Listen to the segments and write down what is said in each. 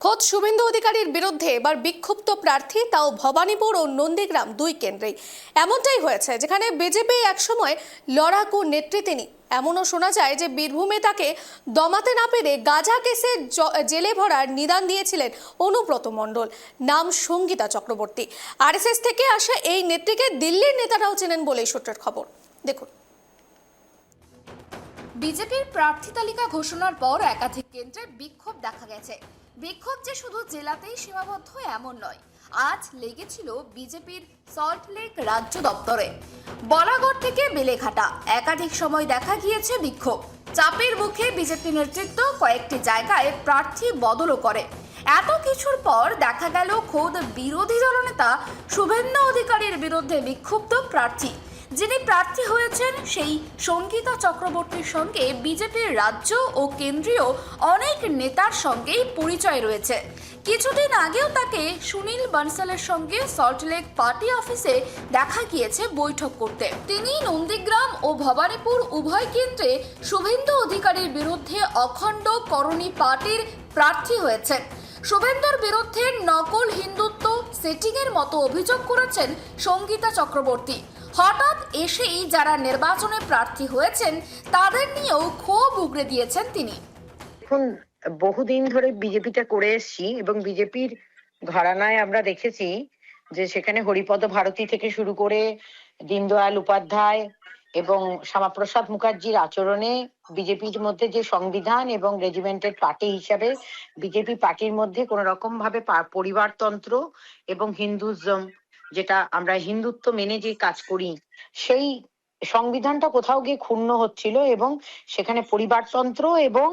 খোদ শুভেন্দু অধিকারীর বিরুদ্ধে এবার বিক্ষুব্ধ প্রার্থী, তাও ভবানীপুর ও নন্দীগ্রাম দুই কেন্দ্রেই। এমনটাই হয়েছে যেখানে বিজেপি একসময় লড়াকু নেত্রী তিনি। এমনও শোনা যায় যে বীরভূমে তাকে দমাতে না পেরে গাঁজা কেসে জেলে ভরার নিদান দিয়েছিলেন অনুব্রত মণ্ডল। নাম সঙ্গীতা চক্রবর্তী। আরএসএস থেকে আসা এই নেত্রীকে দিল্লির নেতারাও চেনেন বলেই সূত্রের খবর। দেখুন, বিজেপির প্রার্থী তালিকা ঘোষণার পর একাধিক কেন্দ্রে বিক্ষোভ দেখা গেছে। বিক্ষোভ যে শুধু জেলাতেই সীমাবদ্ধ এমন নয়, আজ লেগেছিল বিজেপির সল্টলেক রাজ্য দপ্তরে। বলাগড় থেকে বেলেঘাটা একাধিক সময় দেখা গিয়েছে বিক্ষোভ। চাপের মুখে বিজেপি নেতৃত্ব কয়েকটি জায়গায় প্রার্থী বদলও করে। এত কিছুর পর দেখা গেল খোদ বিরোধী দলনেতা শুভেন্দু অধিকারীর বিরুদ্ধে বিক্ষুব্ধ প্রার্থী। যিনি প্রার্থী হয়েছেন সেই সঙ্গীতা চক্রবর্তীর সঙ্গে বিজেপির রাজ্য ও কেন্দ্রীয় অনেক নেতার সঙ্গেই পরিচয় রয়েছে। কিছুদিন আগেও তাকে সুনীল বানসালের সঙ্গে সল্টলেক পার্টি অফিসে দেখা গিয়েছে বৈঠক করতে। তিনি নন্দীগ্রাম ও ভবানীপুর উভয় কেন্দ্রে শুভেন্দু অধিকারীর বিরুদ্ধে অখণ্ড করণী পার্টির প্রার্থী হয়েছেন। শুভেন্দুর বিরুদ্ধে নকল হিন্দুত্ব সেটিংয়ের মতো অভিযোগ করেছেন সঙ্গীতা চক্রবর্তী। হঠাৎ এসেই যারা নির্বাচনে প্রার্থী হয়েছেন তাদের নিয়েও ক্ষোভ উগরে দিয়েছেন তিনি। এখন বহুদিন ধরে বিজেপিটা করে এসেছি এবং বিজেপির ঘরানায় আমরা দেখেছি যে সেখানে হরিপদ ভারতী থেকে শুরু করে দীনদয়াল উপাধ্যায় এবং শ্যামাপ্রসাদ মুখার্জির আচরণে বিজেপির মধ্যে যে সংবিধান এবং রেজিমেন্টেড পার্টি হিসাবে বিজেপি পার্টির মধ্যে কোন রকম ভাবে পরিবারতন্ত্র এবং হিন্দুইজম, যেটা আমরা হিন্দুত্ব মেনে যে কাজ করি, সেই সংবিধানটা কোথাও গিয়ে ক্ষুণ্ণ হচ্ছিল এবং সেখানে পরিবারতন্ত্র এবং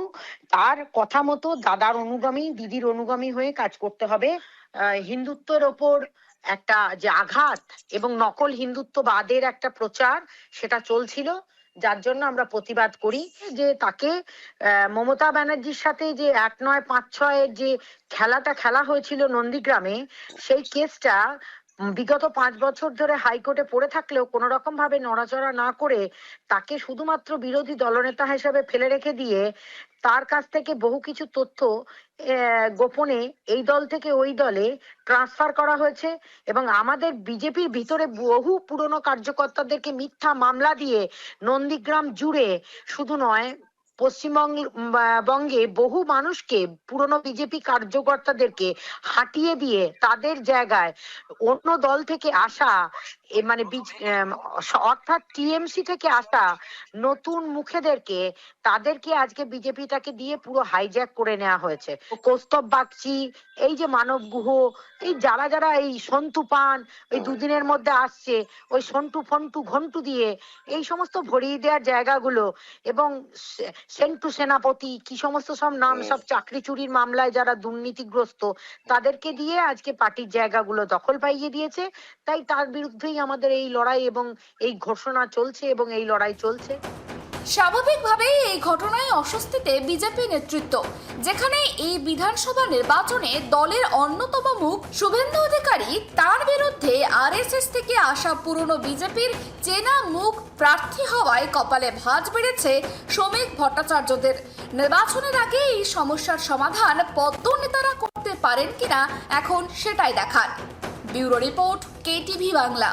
তার কথা মতো দাদার অনুগামী দিদির অনুগামী হয়ে কাজ করতে হবে, হিন্দুত্বের ওপর একটা যে আঘাত এবং নকল হিন্দুত্ববাদের একটা প্রচার সেটা চলছিল, যার জন্য আমরা প্রতিবাদ করি যে তাকে মমতা ব্যানার্জির সাথে যে 1-9-5-6 যে খেলাটা খেলা হয়েছিল নন্দীগ্রামে, সেই কেসটা বিগত 5 বছর ধরে হাইকোর্টে পড়ে থাকলেও কোনো রকম ভাবে নড়াচড়া না করে তাকে শুধুমাত্র বিরোধী দলনেতা হিসেবে ফেলে রেখে দিয়ে তার কাছ থেকে বহু কিছু তথ্য গোপনে এই দল থেকে ওই দলে ট্রান্সফার করা হয়েছে এবং আমাদের বিজেপির ভিতরে বহু পুরনো কার্যকর্তাদেরকে মিথ্যা মামলা দিয়ে নন্দীগ্রাম জুড়ে শুধু নয়, পশ্চিমবঙ্গে বহু মানুষকে, পুরনো বিজেপি কার্যকর্তাদেরকে হাঁটিয়ে দিয়ে তাদের জায়গায় অন্য দল থেকে আসা মানে অর্থাৎ টিএমসি থেকে আসা নতুন মুখেদেরকে তাদেরকে আজকে বিজেপিটাকে দিয়ে পুরো হাইজ্যাক করে নেওয়া হয়েছে। কৌস্তব বাগচি, এই যে মানব গুহ, এই যারা যারা এই সন্তু পান ওই দুদিনের মধ্যে আসছে, ওই সন্টু ফন্টু ঘন্টু দিয়ে এই সমস্ত ভরিয়ে দেওয়ার জায়গাগুলো এবং সেন্টু সেনাপতি কি সমস্ত সব নাম, সব চাকরি চুরির মামলায় যারা দুর্নীতিগ্রস্ত তাদেরকে দিয়ে আজকে পার্টির জায়গাগুলো দখল পাইয়ে দিয়েছে। তাই তার বিরুদ্ধেই আমাদের এই লড়াই এবং এই ঘোষণা চলছে এবং এই লড়াই চলছে। স্বাভাবিকভাবেই এই ঘটনায় অস্বস্তিতে বিজেপি নেতৃত্ব, যেখানে এই বিধানসভা নির্বাচনে দলের অন্যতম মুখ শুভেন্দু অধিকারী, তার বিরুদ্ধে আরএসএস থেকে আসা পুরনো বিজেপির চেনা মুখ প্রার্থী হওয়ায় কপালে ভাঁজ বেড়েছে শ্রমিক ভট্টাচার্যদের। নির্বাচনের আগে এই সমস্যার সমাধান পদ্ম নেতারা করতে পারেন কিনা এখন সেটাই দেখার। Bureau report, KTV Bangla.